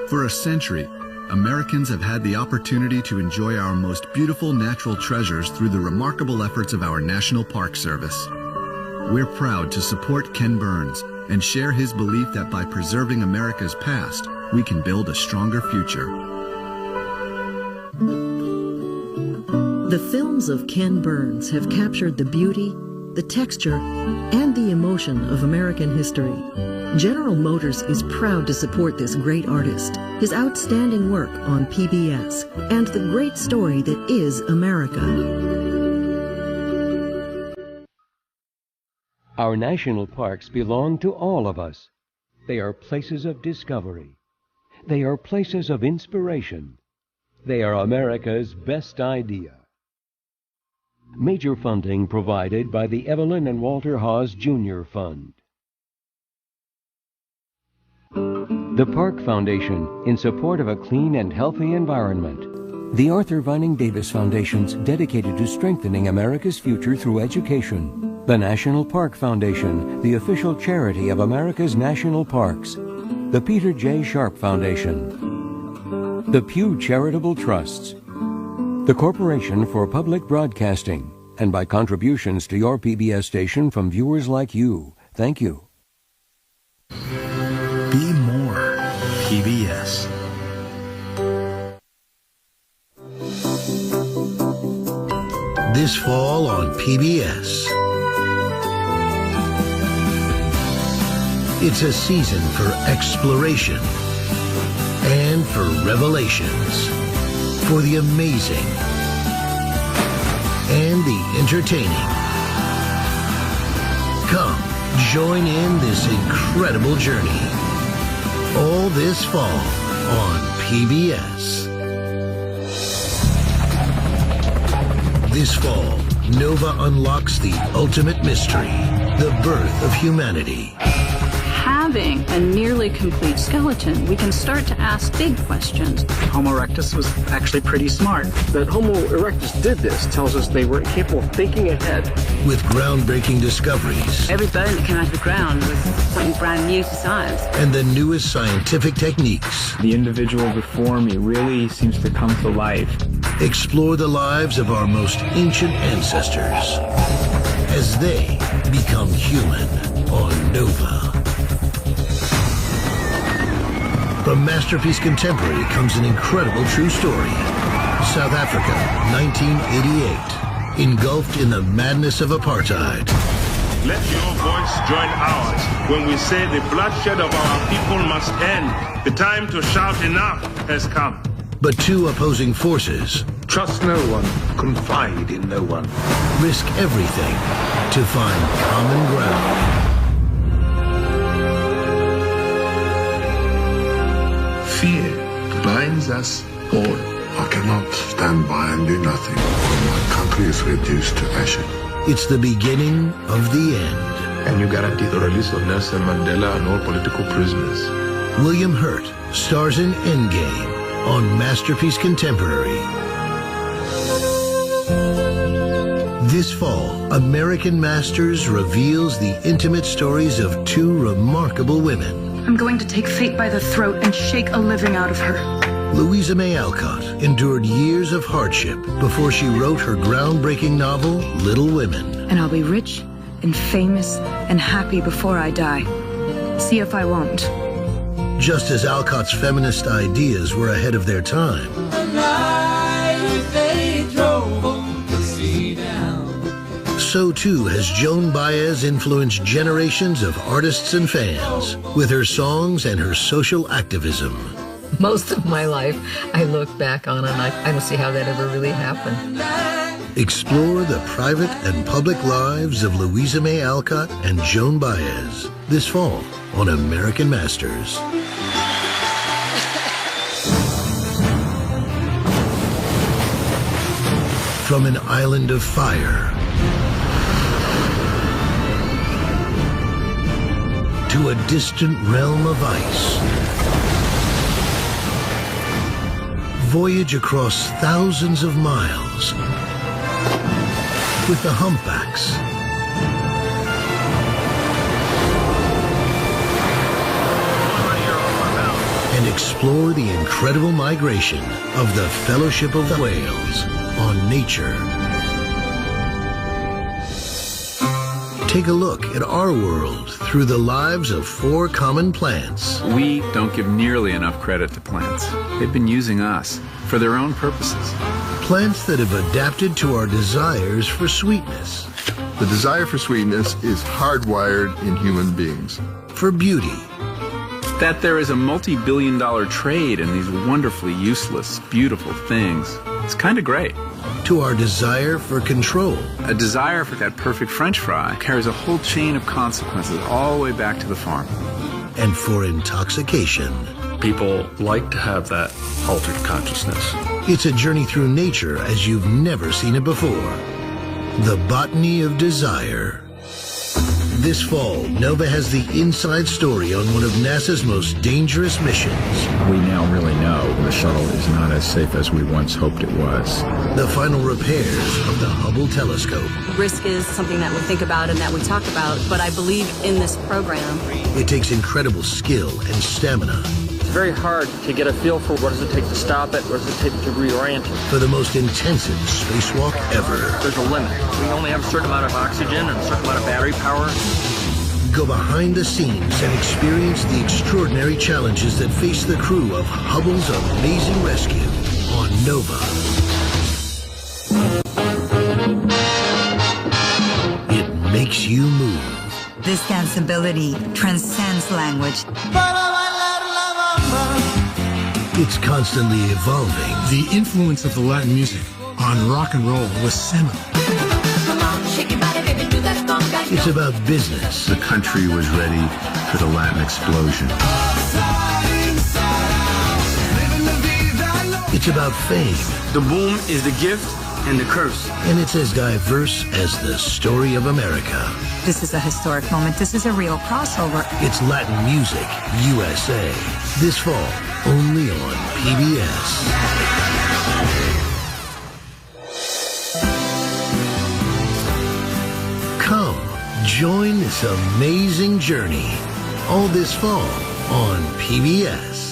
For a century, Americans have had the opportunity to enjoy our most beautiful natural treasures through the remarkable efforts of our National Park Service. We're proud to support Ken Burns and share his belief that by preserving America's past, we can build a stronger future. The films of Ken Burns have captured the beauty, the texture, and the emotion of American history. General Motors is proud to support this great artist, his outstanding work on PBS, and the great story that is America. Our national parks belong to all of us. They are places of discovery. They are places of inspiration. They are America's best idea. Major funding provided by the Evelyn and Walter Haas Jr. Fund. The Park Foundation, in support of a clean and healthy environment. The Arthur Vining Davis Foundation's dedicated to strengthening America's future through education. The National Park Foundation, the official charity of America's national parks. The Peter J. Sharp Foundation. The Pew Charitable Trusts. The Corporation for Public Broadcasting, and by contributions to your PBS station from viewers like you. Thank you. Be more PBS. This fall on PBS. It's a season for exploration and for revelations. For the amazing and the entertaining. Come, join in this incredible journey. All this fall on PBS. This fall, Nova unlocks the ultimate mystery, the birth of humanity. Having a nearly complete skeleton, we can start to ask big questions. Homo erectus was actually pretty smart. That Homo erectus did this tells us they were capable of thinking ahead. With groundbreaking discoveries. Every bone that came out of the ground was something brand new to science. And the newest scientific techniques. The individual before me really seems to come to life. Explore the lives of our most ancient ancestors as they become human on Nova. From Masterpiece Contemporary comes an incredible true story. South Africa, 1988. Engulfed in the madness of apartheid. Let your voice join ours when we say the bloodshed of our people must end. The time to shout enough has come. But two opposing forces. Trust no one, confide in no one. Risk everything to find common ground. Fear blinds us all. I cannot stand by and do nothing when my country is reduced to ashes. It's the beginning of the end. And you guarantee the release of Nelson Mandela and all political prisoners. William Hurt stars in Endgame on Masterpiece Contemporary. This fall, American Masters reveals the intimate stories of two remarkable women. I'm going to take fate by the throat and shake a living out of her. Louisa May Alcott endured years of hardship before she wrote her groundbreaking novel, Little Women. And I'll be rich and famous and happy before I die. See if I won't. Just as Alcott's feminist ideas were ahead of their time. The night they drove the sea down. So too has Joan Baez influenced generations of artists and fans with her songs and her social activism. Most of my life, I look back on and I don't see how that ever really happened. Explore the private and public lives of Louisa May Alcott and Joan Baez this fall on American Masters. From an island of fire to a distant realm of ice. Voyage across thousands of miles with the humpbacks. And explore explore the incredible migration of the Fellowship of the Whales on Nature. Take a look at our world through the lives of 4 common plants. We don't give nearly enough credit to plants. They've been using us for their own purposes. Plants that have adapted to our desires for sweetness. The desire for sweetness is hardwired in human beings. For beauty. That there is a multi-billion-dollar trade in these wonderfully useless, beautiful things. It's kind of great. To our desire for control. A desire for that perfect French fry carries a whole chain of consequences all the way back to the farm. And for intoxication. People like to have that altered consciousness. It's a journey through nature as you've never seen it before. The Botany of Desire. This fall, NOVA has the inside story on one of NASA's most dangerous missions. We now really know the shuttle is not as safe as we once hoped it was. The final repairs of the Hubble telescope. Risk is something that we think about and that we talk about, but I believe in this program. It takes incredible skill and stamina. It's very hard to get a feel for what does it take to stop it, what does it take to reorient it. For the most intensive spacewalk ever. There's a limit. We only have a certain amount of oxygen and a certain amount of battery power. Go behind the scenes and experience the extraordinary challenges that face the crew of Hubble's amazing rescue on NOVA. It makes you move. This dance ability transcends language. It's constantly evolving. The influence of the Latin music on rock and roll was seminal. It's about business. The country was ready for the Latin explosion. It's about fame. The boom is the gift and the curse. And it's as diverse as the story of America. This is a historic moment. This is a real crossover. It's Latin Music USA. This fall, only on PBS. Come, join this amazing journey. All this fall on PBS.